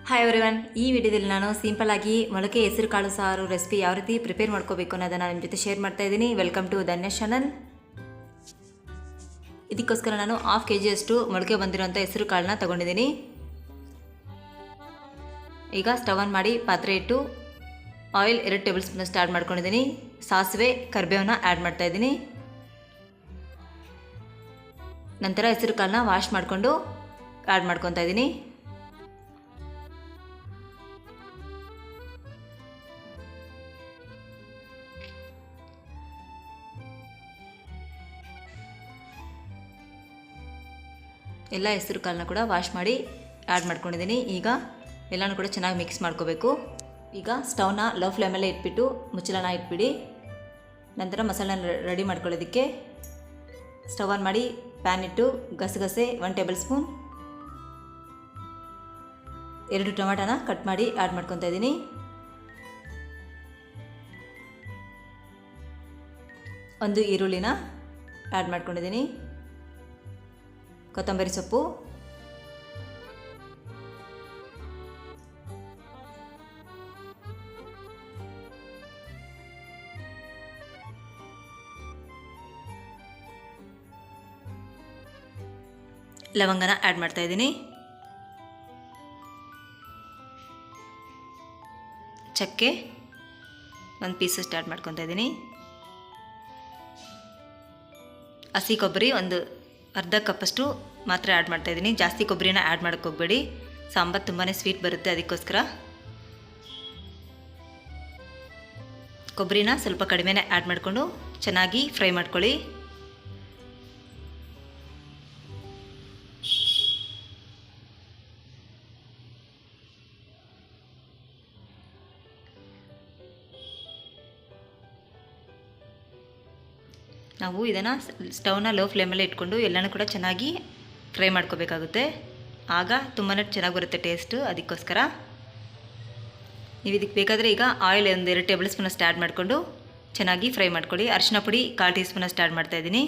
Hi everyone, ಈ ವಿಡಿಯೋದಲ್ಲಿ ನಾನು ಸಿಂಪಲ್ ಆಗಿ ಮೊಳಕೆ ಹೆಸರು ಕಾಳು ಸಾರು ರೆಸಿಪಿ ಯಾವ ರೀತಿ ಪ್ರಿಪೇರ್ ಮಾಡ್ಕೋಬೇಕು ಅನ್ನೋದನ್ನು ನಿಮ್ಮ ಜೊತೆ ಶೇರ್ ಮಾಡ್ತಾ ಇದ್ದೀನಿ. Welcome to Dhanya channel. ಇದಕ್ಕೋಸ್ಕರ ನಾನು 1/2 kg ಅಷ್ಟು ಮೊಳಕೆ ಬಂದಿರೋಂಥ ಹೆಸರು ಕಾಳನ್ನ ತಗೊಂಡಿದ್ದೀನಿ. ಈಗ ಸ್ಟವ್ ಆನ್ ಮಾಡಿ ಪಾತ್ರೆ ಇಟ್ಟು ಆಯಿಲ್ 2 ಟೇಬಲ್ ಸ್ಪೂನ್ ಅಷ್ಟು ಆ್ಯಡ್ ಮಾಡ್ಕೊಂಡಿದ್ದೀನಿ. ಸಾಸಿವೆ ಕರಿಬೇವನ್ನ ಆ್ಯಡ್ ಮಾಡ್ತಾ ಇದ್ದೀನಿ. ನಂತರ ಹೆಸರು ಕಾಳನ್ನ ವಾಶ್ ಮಾಡಿಕೊಂಡು ಆ್ಯಡ್ ಮಾಡ್ಕೊತಾ ಇದ್ದೀನಿ. ಎಲ್ಲ ಹೆಸರು ಕಾಳನ್ನ ಕೂಡ ವಾಶ್ ಮಾಡಿ ಆ್ಯಡ್ ಮಾಡ್ಕೊಂಡಿದ್ದೀನಿ. ಈಗ ಎಲ್ಲನೂ ಕೂಡ ಚೆನ್ನಾಗಿ ಮಿಕ್ಸ್ ಮಾಡ್ಕೋಬೇಕು. ಈಗ ಸ್ಟವ್ನ ಲೋ ಫ್ಲೇಮಲ್ಲೇ ಇಟ್ಬಿಟ್ಟು ಮುಚ್ಚಳನ ಇಟ್ಬಿಡಿ. ನಂತರ ಮಸಾಲೆನ ರೆಡಿ ಮಾಡ್ಕೊಳ್ಳೋದಕ್ಕೆ ಸ್ಟವ್ ಆನ್ ಮಾಡಿ ಪ್ಯಾನ್ ಇಟ್ಟು ಗಸಗಸೆ 1 ಟೇಬಲ್ ಸ್ಪೂನ್, 2 ಟೊಮೆಟೊನ ಕಟ್ ಮಾಡಿ ಆ್ಯಡ್ ಮಾಡ್ಕೊತಾ ಇದ್ದೀನಿ. ಒಂದು ಈರುಳ್ಳಿನ ಆ್ಯಡ್ ಮಾಡ್ಕೊಂಡಿದ್ದೀನಿ. ಕೊತ್ತಂಬರಿ ಸೊಪ್ಪು, ಲವಂಗನ ಆ್ಯಡ್ ಮಾಡ್ತಾ ಇದ್ದೀನಿ. ಚಕ್ಕೆ 1 ಪೀಸಷ್ಟು ಆ್ಯಡ್ ಮಾಡ್ಕೊತಾ ಇದ್ದೀನಿ. ಹಸಿ ಕೊಬ್ಬರಿ ಒಂದು ಅರ್ಧ ಕಪ್ಪಷ್ಟು ಮಾತ್ರ ಆ್ಯಡ್ ಮಾಡ್ತಾ ಇದ್ದೀನಿ. ಜಾಸ್ತಿ ಕೊಬ್ಬರಿನ ಆ್ಯಡ್ ಮಾಡೋಕ್ಕೆ ಹೋಗಬೇಡಿ, ಸಾಂಬಾರು ತುಂಬಾ ಸ್ವೀಟ್ ಬರುತ್ತೆ. ಅದಕ್ಕೋಸ್ಕರ ಕೊಬ್ಬರಿನ ಸ್ವಲ್ಪ ಕಡಿಮೆನೇ ಆ್ಯಡ್ ಮಾಡಿಕೊಂಡು ಚೆನ್ನಾಗಿ ಫ್ರೈ ಮಾಡ್ಕೊಳ್ಳಿ. ನಾವು ಇದನ್ನು ಸ್ಟವ್ನ ಲೋ ಫ್ಲೇಮಲ್ಲೇ ಇಟ್ಕೊಂಡು ಎಲ್ಲನೂ ಕೂಡ ಚೆನ್ನಾಗಿ ಫ್ರೈ ಮಾಡ್ಕೋಬೇಕಾಗುತ್ತೆ. ಆಗ ತುಂಬಾ ಚೆನ್ನಾಗಿ ಬರುತ್ತೆ ಟೇಸ್ಟು. ಅದಕ್ಕೋಸ್ಕರ ನೀವು ಇದಕ್ಕೆ ಬೇಕಾದರೆ ಈಗ ಆಯಿಲ್ ಒಂದು 2 ಟೇಬಲ್ ಸ್ಪೂನ್ ಅಷ್ಟು ಆ್ಯಡ್ ಮಾಡಿಕೊಂಡು ಚೆನ್ನಾಗಿ ಫ್ರೈ ಮಾಡ್ಕೊಳ್ಳಿ. ಅರಿಶಿನ ಪುಡಿ 1/4 ಟೀ ಸ್ಪೂನ್ ಅಷ್ಟು ಆ್ಯಡ್ ಮಾಡ್ತಾಯಿದ್ದೀನಿ.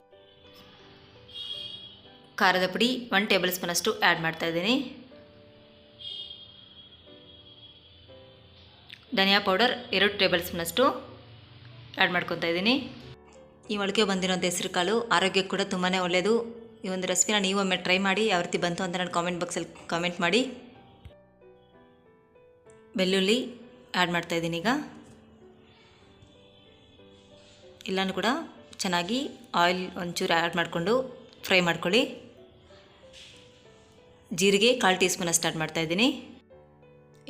ಖಾರದ ಪುಡಿ 1 ಟೇಬಲ್ ಸ್ಪೂನ್ ಅಷ್ಟು ಆ್ಯಡ್ ಮಾಡ್ತಾಯಿದ್ದೀನಿ. ಧನಿಯಾ ಪೌಡರ್ 2 ಟೇಬಲ್ ಸ್ಪೂನ್ ಅಷ್ಟು ಆ್ಯಡ್ ಮಾಡ್ಕೊತಾ ಇದ್ದೀನಿ. ಈ ಮೊಳಕೆ ಬಂದಿರೋಂಥ ಹೆಸರು ಕಾಳು ಆರೋಗ್ಯಕ್ಕೆ ಕೂಡ ತುಂಬಾ ಒಳ್ಳೆಯದು. ಈ ಒಂದು ರೆಸಿಪಿನ ನೀವು ಒಮ್ಮೆ ಟ್ರೈ ಮಾಡಿ, ಯಾವ ರೀತಿ ಬಂತು ಅಂತ ನಾನು ಕಾಮೆಂಟ್ ಬಾಕ್ಸಲ್ಲಿ ಕಾಮೆಂಟ್ ಮಾಡಿ. ಬೆಳ್ಳುಳ್ಳಿ ಆ್ಯಡ್ ಮಾಡ್ತಾಯಿದ್ದೀನಿ. ಈಗ ಎಲ್ಲನೂ ಕೂಡ ಚೆನ್ನಾಗಿ ಆಯಿಲ್ ಒಂಚೂರು ಆ್ಯಡ್ ಮಾಡಿಕೊಂಡು ಫ್ರೈ ಮಾಡ್ಕೊಳ್ಳಿ. ಜೀರಿಗೆ 1/4 ಟೀ ಸ್ಪೂನ್ ಅಷ್ಟು ಆ್ಯಡ್ ಮಾಡ್ತಾಯಿದ್ದೀನಿ.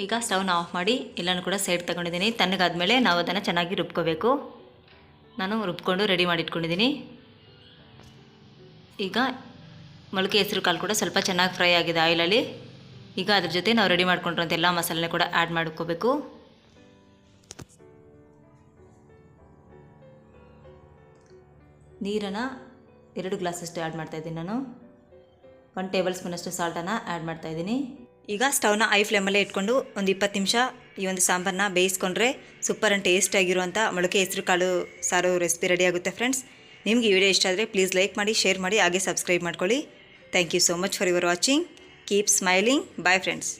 ಈಗ ಸ್ಟವ್ನ ಆಫ್ ಮಾಡಿ ಎಲ್ಲನೂ ಕೂಡ ಸೈಡ್ ತಗೊಂಡಿದ್ದೀನಿ. ತಣ್ಣಗಾದ್ಮೇಲೆ ನಾವು ಅದನ್ನು ಚೆನ್ನಾಗಿ ರುಬ್ಕೋಬೇಕು. ನಾನು ರುಬ್ಕೊಂಡು ರೆಡಿ ಮಾಡಿ ಇಟ್ಕೊಂಡಿದ್ದೀನಿ. ಈಗ ಮೊಳಕೆ ಹೆಸರು ಕಾಳು ಕೂಡ ಸ್ವಲ್ಪ ಚೆನ್ನಾಗಿ ಫ್ರೈ ಆಗಿದೆ ಆಯಿಲಲ್ಲಿ. ಈಗ ಅದ್ರ ಜೊತೆ ನಾವು ರೆಡಿ ಮಾಡ್ಕೊಂಡಿರೋಂಥ ಎಲ್ಲ ಮಸಾಲೆನ ಕೂಡ ಆ್ಯಡ್ ಮಾಡ್ಕೋಬೇಕು. ನೀರನ್ನು 2 ಗ್ಲಾಸಷ್ಟು ಆ್ಯಡ್ ಮಾಡ್ತಾಯಿದ್ದೀನಿ. ನಾನು 1 ಟೇಬಲ್ ಸ್ಪೂನಷ್ಟು ಸಾಲ್ಟನ್ನು ಆ್ಯಡ್ ಮಾಡ್ತಾಯಿದ್ದೀನಿ. ಈಗ ಸ್ಟವ್ನ ಐ ಫ್ಲೇಮಲ್ಲೇ ಇಟ್ಕೊಂಡು ಒಂದು 20 ನಿಮಿಷ ಈ ಒಂದು ಸಾಂಬಾರನ್ನ ಬೇಯಿಸ್ಕೊಂಡ್ರೆ ಸೂಪರ್ ಆ್ಯಂಡ್ ಟೇಸ್ಟ್ ಆಗಿರುವಂಥ ಮೊಳಕೆ ಹೆಸರು ಕಾಳು ಸಾರು ರೆಸಿಪಿ ರೆಡಿ ಆಗುತ್ತೆ. ಫ್ರೆಂಡ್ಸ್, ನಿಮಗೆ ಈ ವಿಡಿಯೋ ಇಷ್ಟ ಆದರೆ ಪ್ಲೀಸ್ ಲೈಕ್ ಮಾಡಿ, ಶೇರ್ ಮಾಡಿ, ಹಾಗೆ ಸಬ್ಸ್ಕ್ರೈಬ್ ಮಾಡ್ಕೊಳ್ಳಿ. Thank you so much for your watching. Keep smiling. Bye friends.